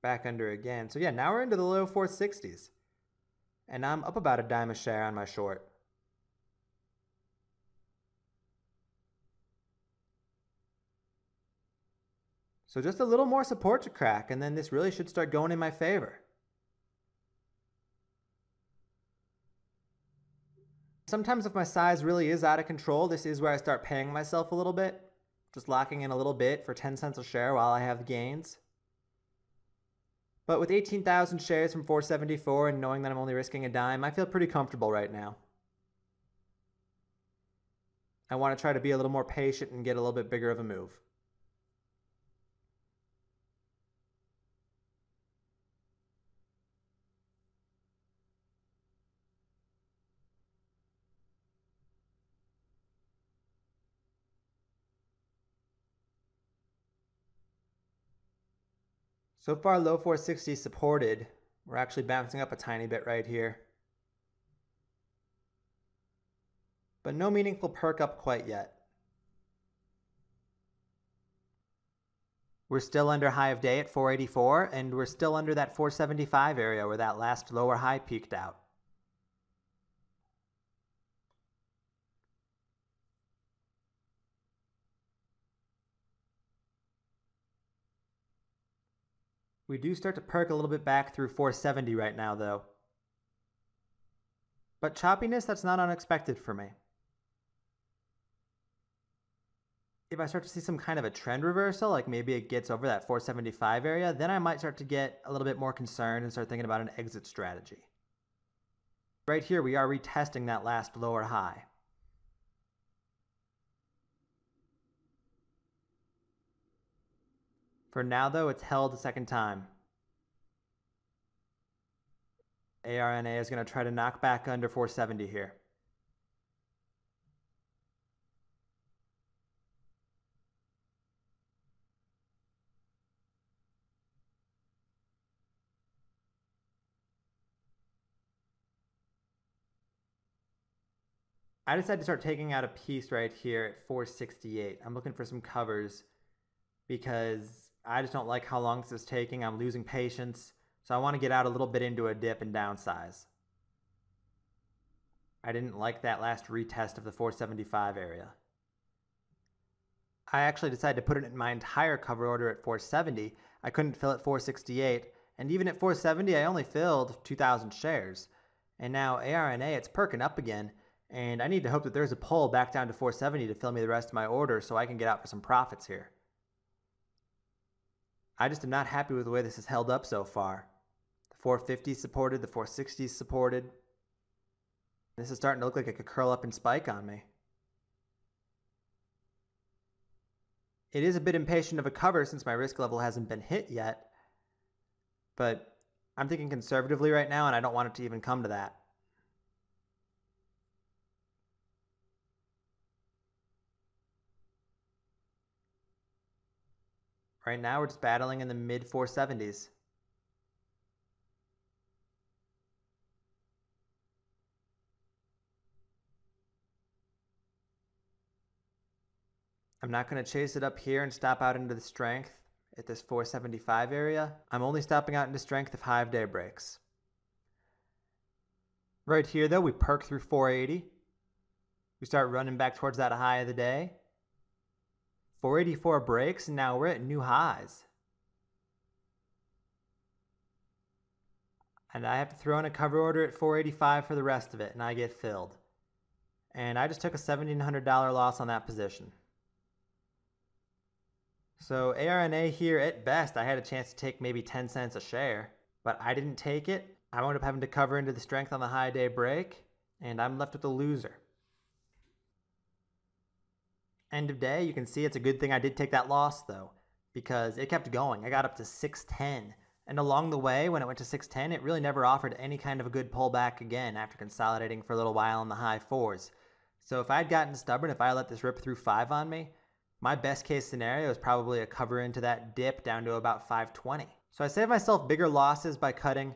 Back under again. So yeah, now we're into the low 460s. And I'm up about a dime a share on my short. So just a little more support to crack, and then this really should start going in my favor. Sometimes if my size really is out of control, this is where I start paying myself a little bit. Just locking in a little bit for 10 cents a share while I have the gains. But with 18,000 shares from 474 and knowing that I'm only risking a dime, I feel pretty comfortable right now. I want to try to be a little more patient and get a little bit bigger of a move. So far, low 460 supported. We're actually bouncing up a tiny bit right here. But no meaningful perk up quite yet. We're still under high of day at 484, and we're still under that 475 area where that last lower high peaked out. We do start to perk a little bit back through 470 right now, though. But choppiness, that's not unexpected for me. If I start to see some kind of a trend reversal, like maybe it gets over that 475 area, then I might start to get a little bit more concerned and start thinking about an exit strategy. Right here, we are retesting that last lower high. For now, though, it's held a second time. ARNA is going to try to knock back under 470 here. I decided to start taking out a piece right here at 468. I'm looking for some covers because I just don't like how long this is taking. I'm losing patience. So I want to get out a little bit into a dip and downsize. I didn't like that last retest of the 475 area. I actually decided to put it in my entire cover order at 470. I couldn't fill at 468. And even at 470, I only filled 2,000 shares. And now ARNA, it's perking up again. And I need to hope that there's a pull back down to 470 to fill me the rest of my order so I can get out for some profits here. I just am not happy with the way this has held up so far. The 450 supported, the 460 supported. This is starting to look like it could curl up and spike on me. It is a bit impatient of a cover since my risk level hasn't been hit yet. But I'm thinking conservatively right now and I don't want it to even come to that. Right now, we're just battling in the mid 470s. I'm not going to chase it up here and stop out into the strength at this 475 area. I'm only stopping out into strength if high of day breaks. Right here, though, we perk through 480. We start running back towards that high of the day. 484 breaks, and now we're at new highs. And I have to throw in a cover order at 485 for the rest of it, and I get filled. And I just took a $1,700 loss on that position. So ARNA here, at best, I had a chance to take maybe 10 cents a share, but I didn't take it. I wound up having to cover into the strength on the high day break, and I'm left with a loser. End of day, you can see it's a good thing I did take that loss, though, because it kept going. I got up to 610, and along the way, when it went to 610, it really never offered any kind of a good pullback again after consolidating for a little while in the high fours. So if I'd gotten stubborn, if I let this rip through 5 on me, My best case scenario is probably a cover into that dip down to about 520. So I saved myself bigger losses by cutting,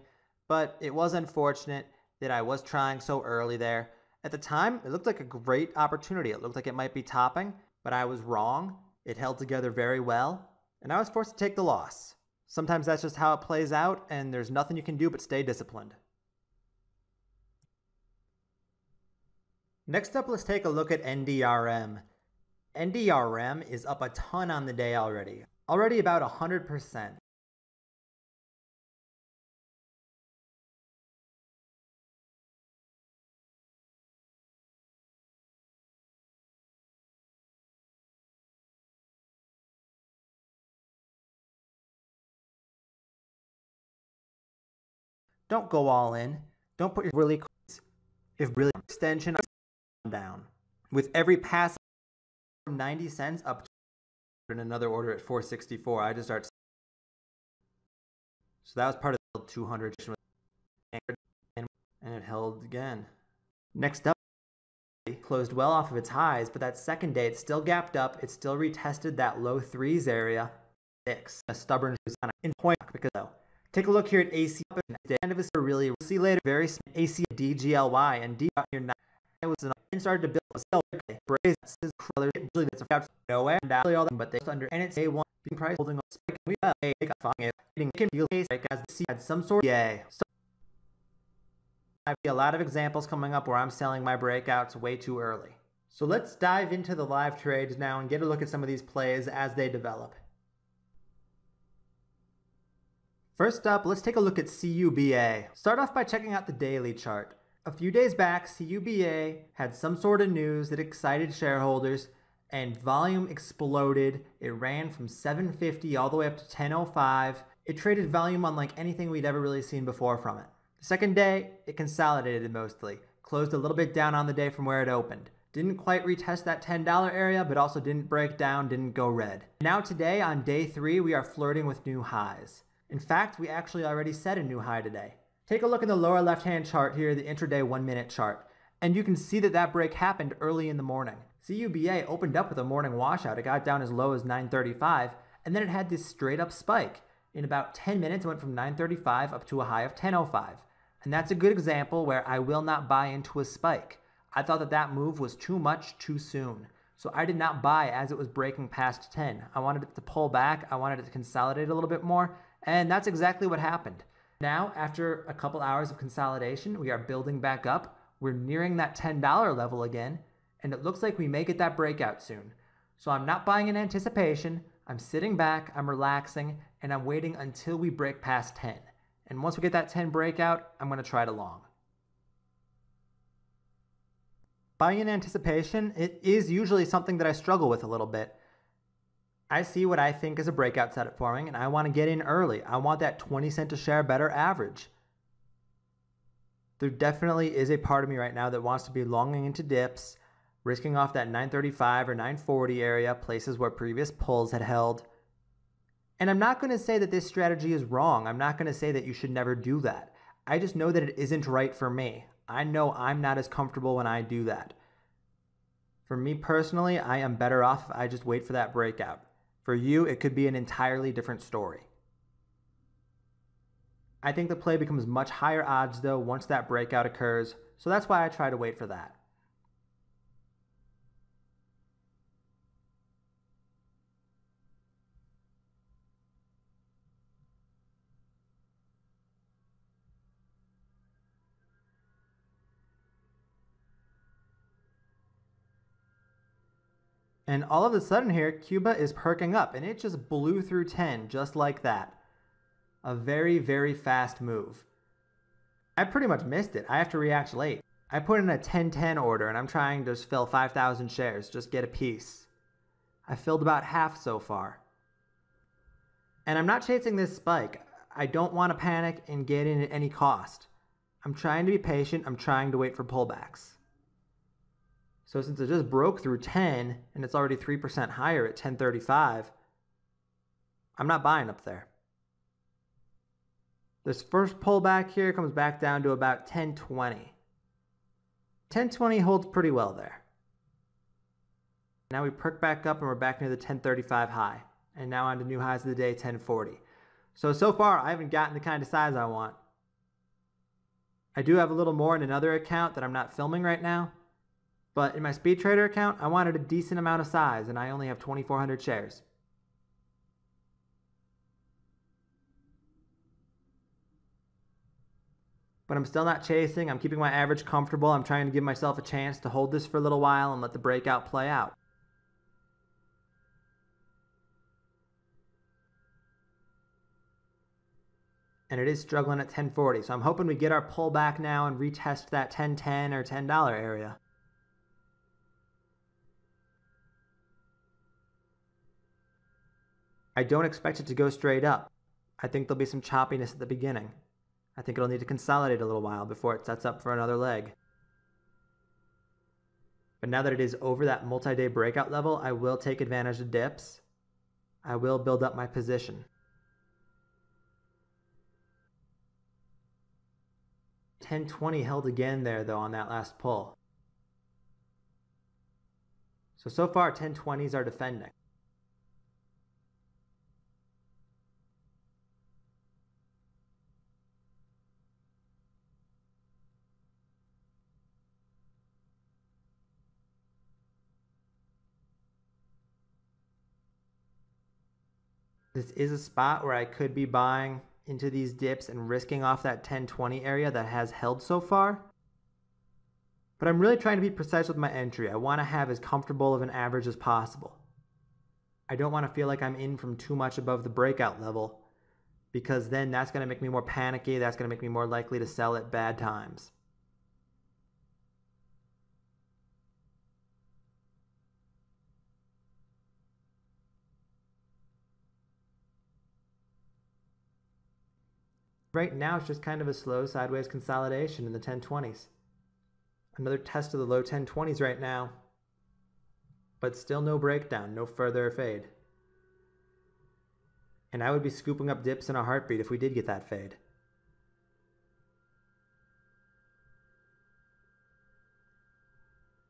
but it was unfortunate that I was trying so early there. At the time, it looked like a great opportunity. It looked like it might be topping, but I was wrong. It held together very well, and I was forced to take the loss. Sometimes that's just how it plays out, and there's nothing you can do but stay disciplined. Next up, let's take a look at NDRM. NDRM is up a ton on the day already about 100%. Don't go all in. Don't put your really extension down. With every pass from 90 cents up to in another order at 464, I just start. So that was part of the 200 and it held again. Next up, it closed well off of its highs, but that second day it still gapped up. It still retested that low threes area. A stubborn in point because though. Take a look here at AC at the end of this really see later very AC DGLY and D your 9 was and started to build a sell brace usually that's a nowhere and all them but they under and it's A1 being price holding on spike we got it can feel like as the C had some sort of so I have a lot of examples coming up where I'm selling my breakouts way too early. So let's dive into the live trades now and get a look at some of these plays as they develop. First up, let's take a look at CUBA. Start off by checking out the daily chart. A few days back, CUBA had some sort of news that excited shareholders and volume exploded. It ran from 750 all the way up to 1005. It traded volume unlike anything we'd ever really seen before from it. The second day, it consolidated mostly. Closed a little bit down on the day from where it opened. Didn't quite retest that $10 area, but also didn't break down, didn't go red. Now today, on day 3, we are flirting with new highs. In fact, we actually already set a new high today. Take a look in the lower left-hand chart here, the intraday 1-minute chart, and you can see that that break happened early in the morning. CUBA opened up with a morning washout. It got down as low as 935, and then it had this straight-up spike. In about 10 minutes, it went from 935 up to a high of 1005. And that's a good example where I will not buy into a spike. I thought that that move was too much too soon. So I did not buy as it was breaking past 10. I wanted it to pull back. I wanted it to consolidate a little bit more. And that's exactly what happened. Now, after a couple hours of consolidation, we are building back up. We're nearing that $10 level again. And it looks like we may get that breakout soon. So I'm not buying in anticipation. I'm sitting back, I'm relaxing, and I'm waiting until we break past 10. And once we get that 10 breakout, I'm going to try it along. Buying in anticipation, it is usually something that I struggle with a little bit. I see what I think is a breakout setup forming, and I want to get in early. I want that 20 cent a share better average. There definitely is a part of me right now that wants to be longing into dips, risking off that 935 or 940 area, places where previous pulls had held. And I'm not going to say that this strategy is wrong. I'm not going to say that you should never do that. I just know that it isn't right for me. I know I'm not as comfortable when I do that. For me personally, I am better off if I just wait for that breakout. For you, it could be an entirely different story. I think the play becomes much higher odds though once that breakout occurs, so that's why I try to wait for that. And all of a sudden here, Cuba is perking up, and it just blew through 10 just like that. A very, very fast move. I pretty much missed it. I have to react late. I put in a 10-10 order, and I'm trying to fill 5,000 shares, just get a piece. I filled about half so far. And I'm not chasing this spike. I don't want to panic and get in at any cost. I'm trying to be patient. I'm trying to wait for pullbacks. So since it just broke through 10 and it's already 3% higher at 1035, I'm not buying up there. This first pullback here comes back down to about 1020. 1020 holds pretty well there. Now we perk back up and we're back near the 1035 high. And now on to new highs of the day, 1040. So far, I haven't gotten the kind of size I want. I do have a little more in another account that I'm not filming right now. But in my Speed Trader account, I wanted a decent amount of size, and I only have 2,400 shares. But I'm still not chasing. I'm keeping my average comfortable. I'm trying to give myself a chance to hold this for a little while and let the breakout play out. And it is struggling at 1040, so I'm hoping we get our pullback now and retest that 1010 or $10 area. I don't expect it to go straight up. I think there'll be some choppiness at the beginning. I think it'll need to consolidate a little while before it sets up for another leg. But now that it is over that multi-day breakout level, I will take advantage of dips. I will build up my position. 1020 held again there though on that last pull. So far 1020s are defending. This is a spot where I could be buying into these dips and risking off that 1020 area that has held so far. But I'm really trying to be precise with my entry. I want to have as comfortable of an average as possible. I don't want to feel like I'm in from too much above the breakout level, because then that's going to make me more panicky. That's going to make me more likely to sell at bad times. Right now, it's just kind of a slow sideways consolidation in the 1020s. Another test of the low 1020s right now, but still no breakdown, no further fade. And I would be scooping up dips in a heartbeat if we did get that fade.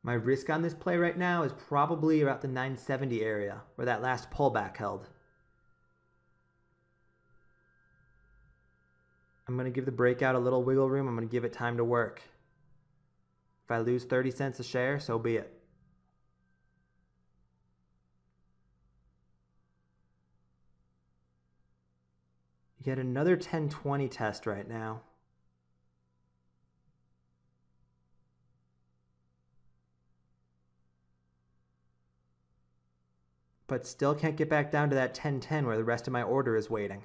My risk on this play right now is probably about the 970 area, where that last pullback held. I'm going to give the breakout a little wiggle room. I'm going to give it time to work. If I lose 30 cents a share, so be it. Yet another 1020 test right now. But still can't get back down to that 1010 where the rest of my order is waiting.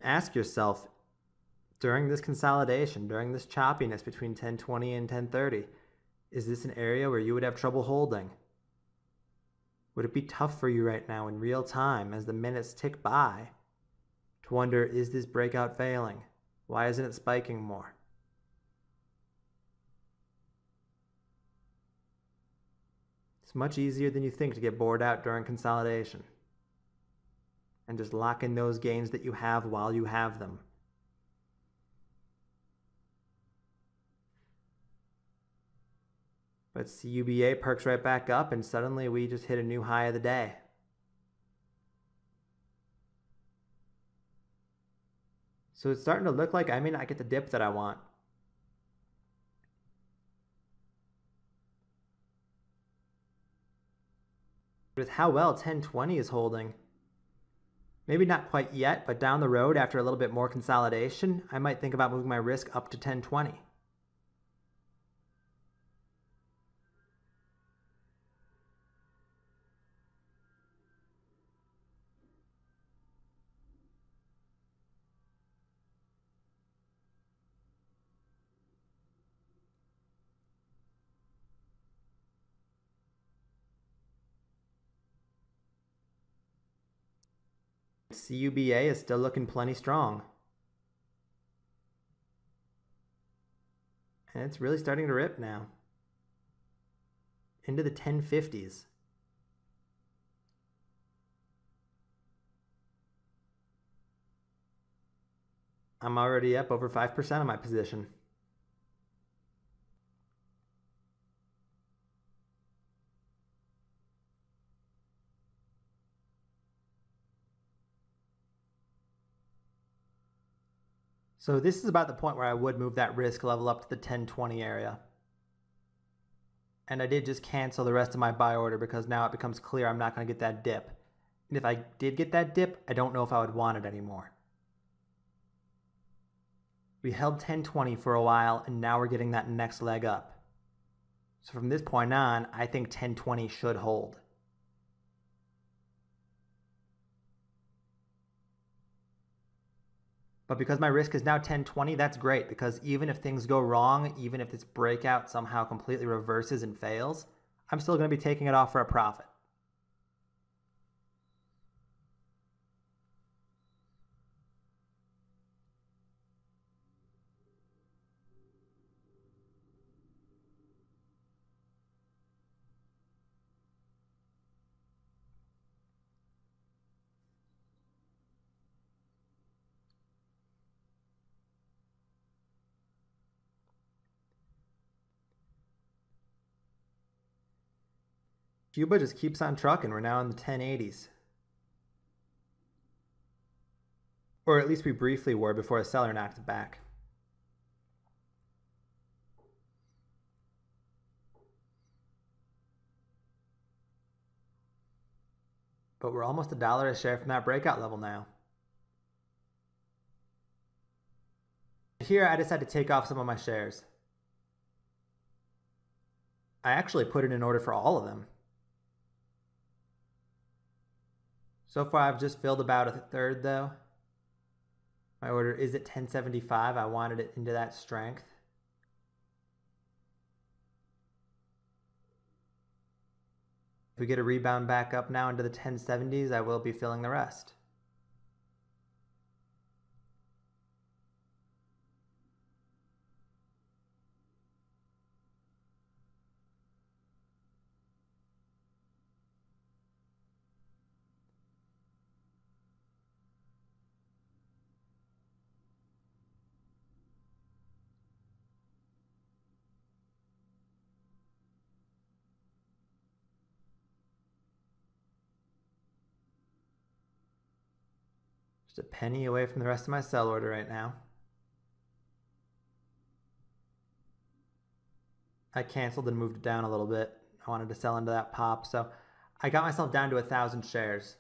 Ask yourself, during this consolidation, during this choppiness between 1020 and 1030, is this an area where you would have trouble holding? Would it be tough for you right now in real time as the minutes tick by to wonder, is this breakout failing? Why isn't it spiking more? It's much easier than you think to get bored out during consolidation. And just lock in those gains that you have while you have them. But CUBA perks right back up and suddenly we just hit a new high of the day. So it's starting to look like I may not get the dip that I want. With how well 1020 is holding, maybe not quite yet, but down the road after a little bit more consolidation, I might think about moving my risk up to 1020. CUBA is still looking plenty strong. And it's really starting to rip now. Into the 1050s. I'm already up over 5% on my position. So this is about the point where I would move that risk level up to the 1020 area. And I did just cancel the rest of my buy order because now it becomes clear I'm not going to get that dip. And if I did get that dip, I don't know if I would want it anymore. We held 1020 for a while, and now we're getting that next leg up. So from this point on, I think 1020 should hold. But because my risk is now 1020, that's great, because even if things go wrong, even if this breakout somehow completely reverses and fails, I'm still going to be taking it off for a profit. Cuba just keeps on trucking. We're now in the 1080s. Or at least we briefly were before a seller knocked it back. But we're almost $1 a share from that breakout level now. Here I decided to take off some of my shares. I actually put it in order for all of them. So far I've just filled about a third though. My order is at 1075. I wanted it into that strength. If we get a rebound back up now into the 1070s, I will be filling the rest. Just a penny away from the rest of my sell order right now. I canceled and moved it down a little bit. I wanted to sell into that pop, so I got myself down to 1,000 shares.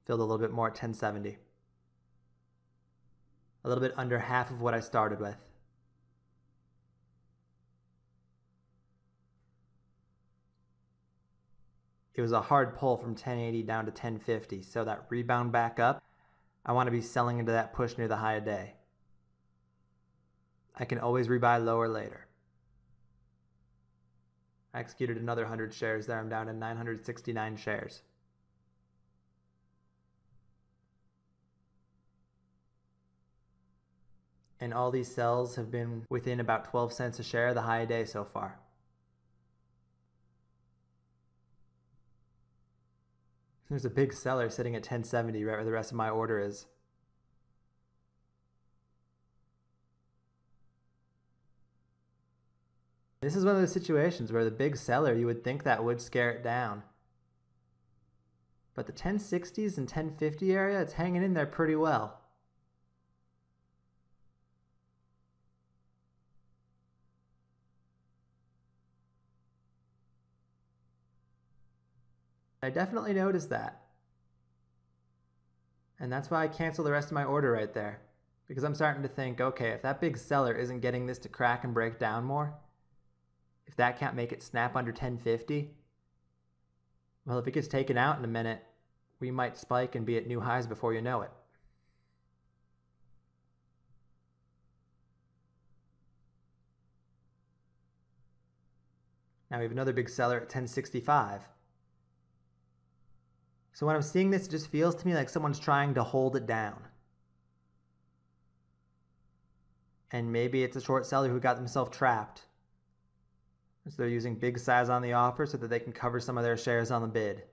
Filled a little bit more at 1070. A little bit under half of what I started with. It was a hard pull from 1080 down to 1050, so that rebound back up, I want to be selling into that push near the high of day. I can always rebuy lower later. I executed another 100 shares there. I'm down to 969 shares. And all these sells have been within about 12 cents a share of the high of day so far. There's a big seller sitting at 1070 right where the rest of my order is. This is one of those situations where the big seller, you would think that would scare it down. But the 1060s and 1050 area, it's hanging in there pretty well. I definitely noticed that. And that's why I canceled the rest of my order right there. Because I'm starting to think, okay, if that big seller isn't getting this to crack and break down more, if that can't make it snap under 1050, well, if it gets taken out in a minute, we might spike and be at new highs before you know it. Now we have another big seller at 1065. So when I'm seeing this, it just feels to me like someone's trying to hold it down. And maybe it's a short seller who got themselves trapped. So they're using big size on the offer so that they can cover some of their shares on the bid.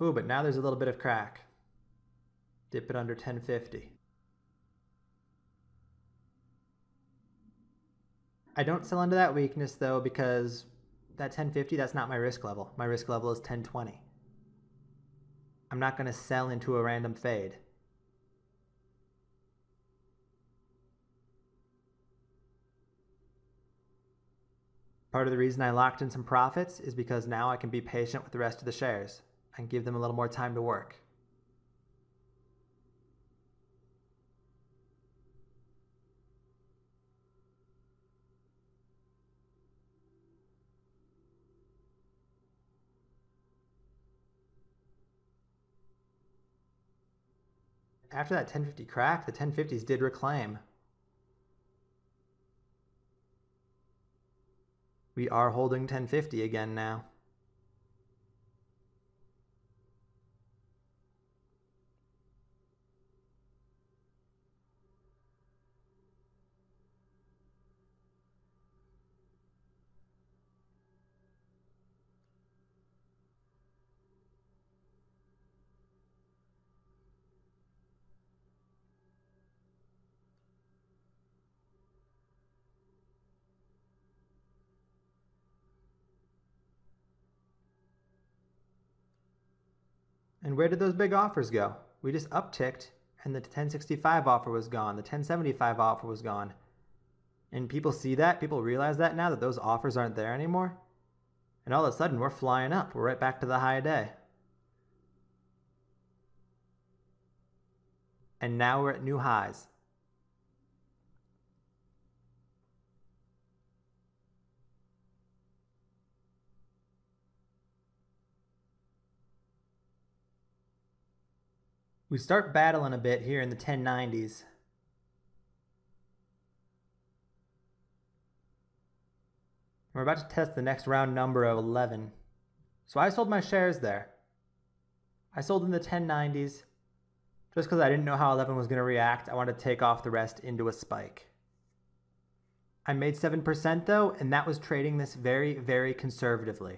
Ooh, but now there's a little bit of crack. Dip it under 1050. I don't sell into that weakness though, because that 1050, that's not my risk level. My risk level is 1020. I'm not going to sell into a random fade. Part of the reason I locked in some profits is because now I can be patient with the rest of the shares and give them a little more time to work. After that 1050 crack, the 1050s did reclaim. We are holding 1050 again now. And where did those big offers go? We just upticked and the 1065 offer was gone. The 1075 offer was gone. And people see that, people realize that now, that those offers aren't there anymore. And all of a sudden we're flying up. We're right back to the high of day. And now we're at new highs. We start battling a bit here in the 1090s. We're about to test the next round number of 11. So I sold my shares there. I sold in the 1090s just because I didn't know how 11 was going to react. I wanted to take off the rest into a spike. I made 7% though, and that was trading this very, very conservatively.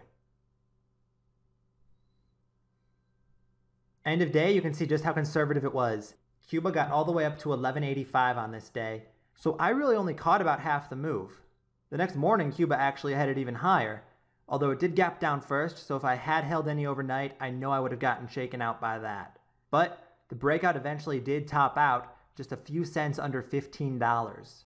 End of day, you can see just how conservative it was. Cuba got all the way up to 1185 on this day, so I really only caught about half the move. The next morning, Cuba actually headed even higher, although it did gap down first, so if I had held any overnight, I know I would have gotten shaken out by that. But the breakout eventually did top out just a few cents under $15.